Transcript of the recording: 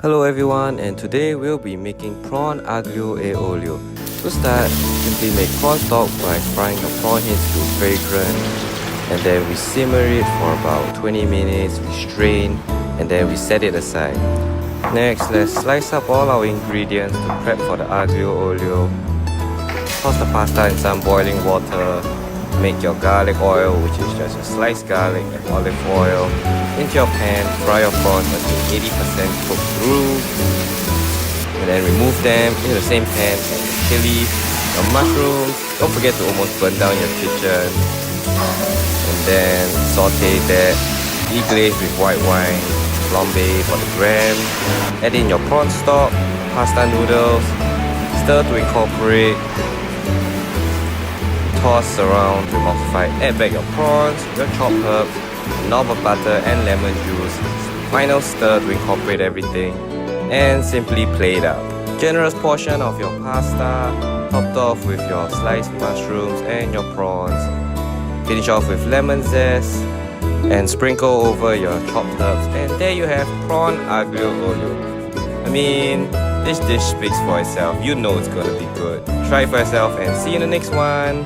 Hello everyone, and today we'll be making prawn aglio e olio. To start, simply make prawn stock by frying the prawn heads to fragrant, and then we simmer it for about 20 minutes, we strain, and then we set it aside. Next, let's slice up all our ingredients to prep for the aglio olio. Toss the pasta in some boiling water. Make your garlic oil, which is just your sliced garlic and olive oil, into your pan. Fry your prawns until 80% cooked through, and then remove them into the same pan. Add your chili, your mushrooms. Don't forget to almost burn down your kitchen, and then saute that. Deglaze with white wine, flambe for the gram. Add in your prawn stock, pasta noodles. Stir to incorporate. Toss around to emulsify. Add back your prawns, your chopped herbs, a knob of butter and lemon juice. Final stir to incorporate everything, and simply plate out. Generous portion of your pasta, topped off with your sliced mushrooms and your prawns. Finish off with lemon zest and sprinkle over your chopped herbs, and there you have prawn aglio olio. I mean, this dish speaks for itself. You know it's gonna be good. Try it for yourself and see you in the next one.